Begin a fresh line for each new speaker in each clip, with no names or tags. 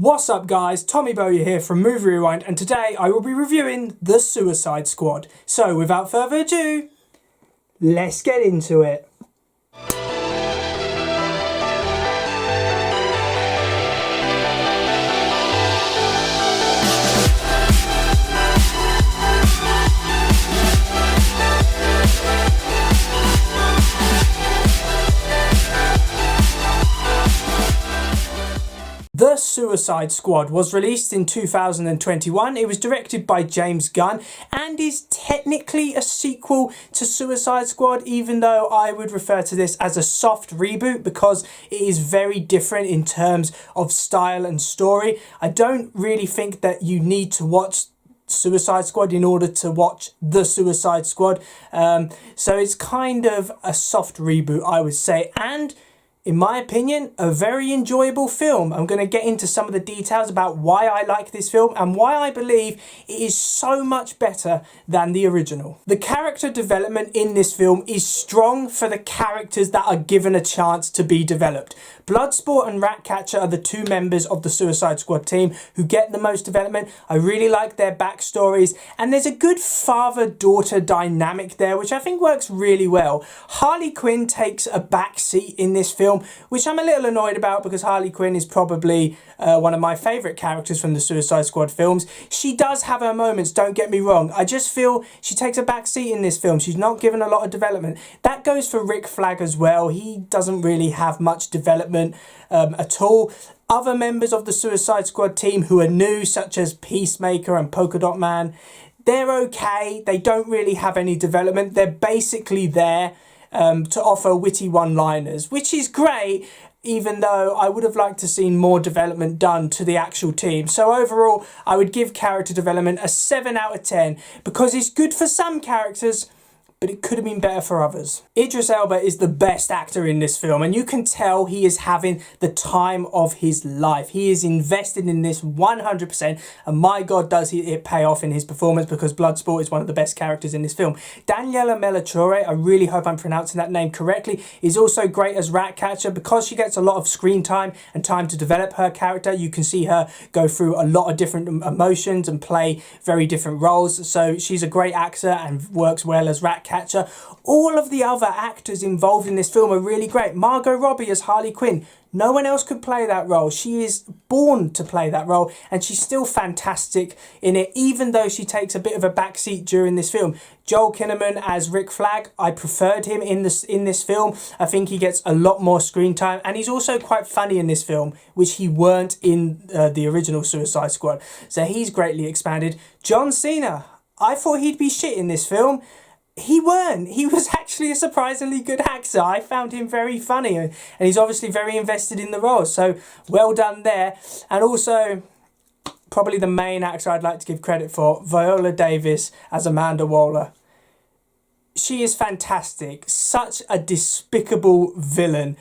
What's up guys, Tommy Bowyer here from Movie Rewind, and today I will be reviewing The Suicide Squad. So without further ado, let's get into it. The Suicide Squad was released in 2021. It was directed by James Gunn and is technically a sequel to Suicide Squad, even though I would refer to this as a soft reboot because it is very different in terms of style and story. I don't really think that you need to watch Suicide Squad in order to watch The Suicide Squad. So it's kind of a soft reboot, I would say, and in my opinion, a very enjoyable film. I'm going to get into some of the details about why I like this film and why I believe it is so much better than the original. The character development in this film is strong for the characters that are given a chance to be developed. Bloodsport and Ratcatcher are the two members of the Suicide Squad team who get the most development. I really like their backstories, and there's a good father-daughter dynamic there, which I think works really well. Harley Quinn takes a back seat in this film, which I'm a little annoyed about because Harley Quinn is probably one of my favourite characters from the Suicide Squad films. She does have her moments, don't get me wrong. I just feel she takes a back seat in this film. She's not given a lot of development. That goes for Rick Flag as well. He doesn't really have much development at all. Other members of the Suicide Squad team who are new, such as Peacemaker and Polka Dot Man, they're okay. They don't really have any development. They're basically there to offer witty one-liners, which is great, even though I would have liked to see more development done to the actual team. So overall, I would give character development a 7 out of 10 because it's good for some characters, but it could have been better for others. Idris Elba is the best actor in this film, and you can tell he is having the time of his life. He is invested in this 100%, and my God, does it pay off in his performance, because Bloodsport is one of the best characters in this film. Daniela Melchoir, I really hope I'm pronouncing that name correctly, is also great as Ratcatcher because she gets a lot of screen time and time to develop her character. You can see her go through a lot of different emotions and play very different roles, so she's a great actor and works well as Ratcatcher. All of the other actors involved in this film are really great. Margot Robbie as Harley Quinn. No one else could play that role. She is born to play that role, and she's still fantastic in it, even though she takes a bit of a backseat during this film. Joel Kinnaman as Rick Flag, I preferred him in this film. I think he gets a lot more screen time, and he's also quite funny in this film, which he weren't in the original Suicide Squad. So he's greatly expanded. John Cena, I thought he'd be shit in this film. He weren't. He was actually a surprisingly good actor. I found him very funny, and he's obviously very invested in the role, so well done there. And also, probably the main actor I'd like to give credit for, Viola Davis as Amanda Waller. She is fantastic. Such a despicable villain.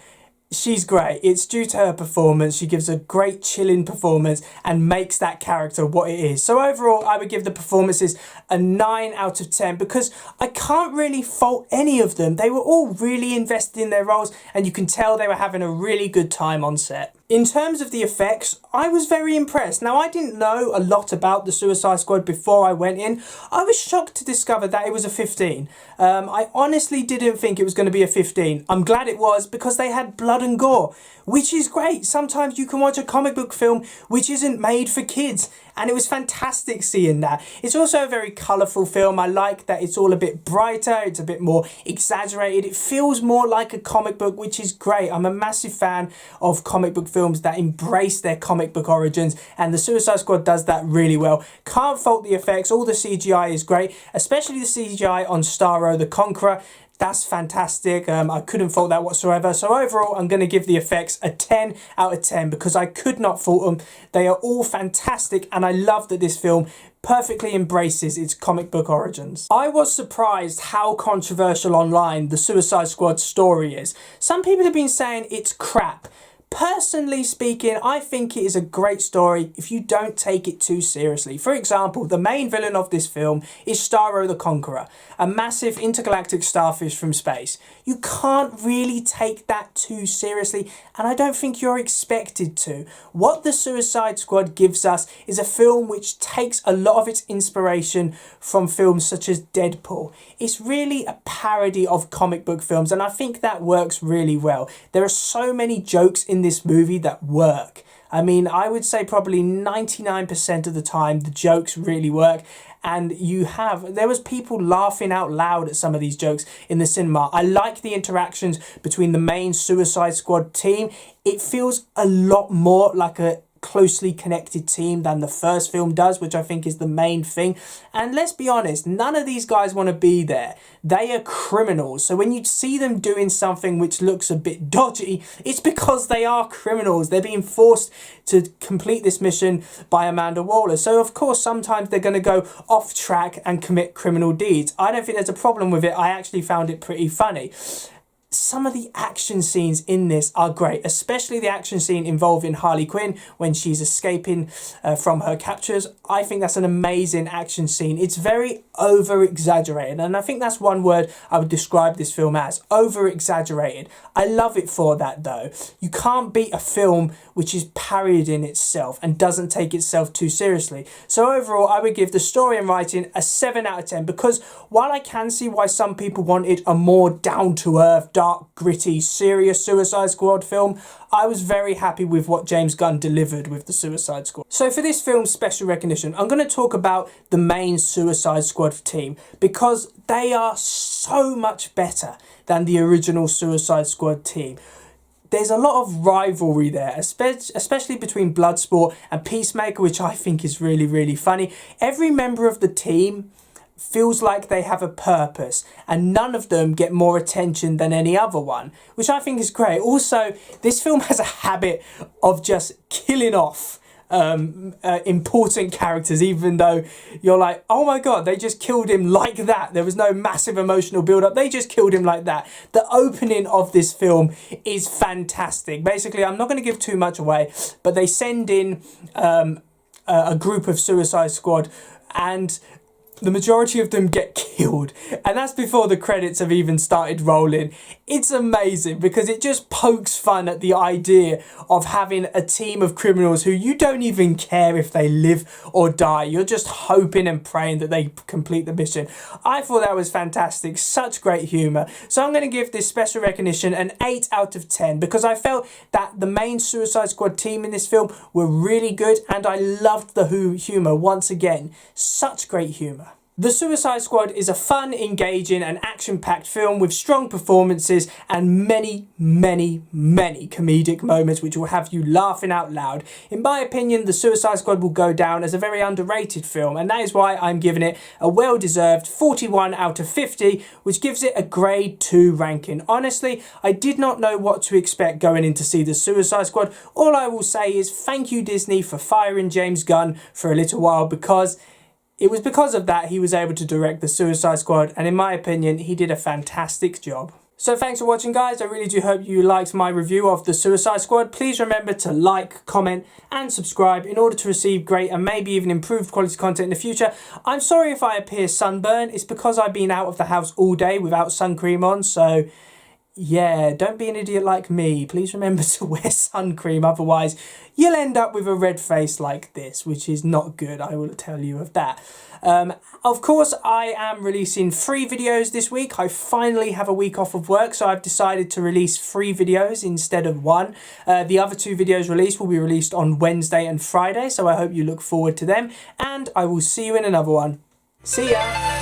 She's great. It's due to her performance. She gives a great chilling performance and makes that character what it is. So overall, I would give the performances a 9 out of 10 because I can't really fault any of them. They were all really invested in their roles, and you can tell they were having a really good time on set. In terms of the effects, I was very impressed. Now, I didn't know a lot about the Suicide Squad before I went in. I was shocked to discover that it was a 15. I honestly didn't think it was going to be a 15. I'm glad it was because they had blood and gore, which is great. Sometimes you can watch a comic book film which isn't made for kids, and it was fantastic seeing that. It's also a very colourful film. I like that it's all a bit brighter, it's a bit more exaggerated. It feels more like a comic book, which is great. I'm a massive fan of comic book films that embrace their comic book origins, and the Suicide Squad does that really well. Can't fault the effects. All the CGI is great, especially the CGI on Starro the Conqueror. That's fantastic. I couldn't fault that whatsoever. So overall, I'm going to give the effects a 10 out of 10 because I could not fault them. They are all fantastic, and I love that this film perfectly embraces its comic book origins. I was surprised how controversial online the Suicide Squad story is. Some people have been saying it's crap. Personally speaking, I think it is a great story if you don't take it too seriously. For example, the main villain of this film is Starro the Conqueror, a massive intergalactic starfish from space. You can't really take that too seriously, and I don't think you're expected to. What the Suicide Squad gives us is a film which takes a lot of its inspiration from films such as Deadpool. It's really a parody of comic book films, and I think that works really well. There are so many jokes in this movie that work. I mean, I would say probably 99% of the time the jokes really work, and there was people laughing out loud at some of these jokes in the cinema. I like the interactions between the main Suicide Squad team. It feels a lot more like a closely connected team than the first film does, which I think is the main thing. And let's be honest, none of these guys want to be there. They are criminals, so when you see them doing something which looks a bit dodgy, it's because they are criminals. They're being forced to complete this mission by Amanda Waller, so of course sometimes they're going to go off track and commit criminal deeds. I don't think there's a problem with it. I actually found it pretty funny. Some of the action scenes in this are great, especially the action scene involving Harley Quinn when she's escaping from her captors. I think that's an amazing action scene. It's very over-exaggerated, and I think that's one word I would describe this film as, over-exaggerated. I love it for that though. You can't beat a film which is parodying itself and doesn't take itself too seriously. So overall, I would give the story and writing a 7 out of 10, because while I can see why some people wanted a more down-to-earth, dark, gritty, serious Suicide Squad film, I was very happy with what James Gunn delivered with the Suicide Squad. So for this film's special recognition, I'm going to talk about the main Suicide Squad team, because they are so much better than the original Suicide Squad team. There's a lot of rivalry there, especially between Bloodsport and Peacemaker, which I think is really, really funny. Every member of the team feels like they have a purpose, and none of them get more attention than any other one, which I think is great. Also, this film has a habit of just killing off important characters, even though you're like, oh my god, they just killed him like that. There was no massive emotional build-up. They just killed him like that. The opening of this film is fantastic. Basically, I'm not going to give too much away, but they send in a group of Suicide Squad, and the majority of them get killed, and that's before the credits have even started rolling. It's amazing because it just pokes fun at the idea of having a team of criminals who you don't even care if they live or die. You're just hoping and praying that they complete the mission. I thought that was fantastic. Such great humour. So I'm going to give this special recognition an 8 out of 10 because I felt that the main Suicide Squad team in this film were really good, and I loved the humour once again. Such great humour. The Suicide Squad is a fun, engaging and action-packed film with strong performances and many, many, many comedic moments which will have you laughing out loud. In my opinion, The Suicide Squad will go down as a very underrated film, and that is why I'm giving it a well-deserved 41 out of 50, which gives it a grade 2 ranking. Honestly, I did not know what to expect going in to see The Suicide Squad. All I will say is thank you, Disney, for firing James Gunn for a little while, because it was because of that he was able to direct The Suicide Squad, and in my opinion, he did a fantastic job. So thanks for watching, guys. I really do hope you liked my review of The Suicide Squad. Please remember to like, comment and subscribe in order to receive great and maybe even improved quality content in the future. I'm sorry if I appear sunburned. It's because I've been out of the house all day without sun cream on, so yeah, don't be an idiot like me. Please remember to wear sun cream, otherwise you'll end up with a red face like this, which is not good, I will tell you of that. Of course, I am releasing 3 videos this week. I finally have a week off of work, so I've decided to release 3 videos instead of 1. The other 2 videos released will be released on Wednesday and Friday, so I hope you look forward to them, and I will see you in another one. See ya!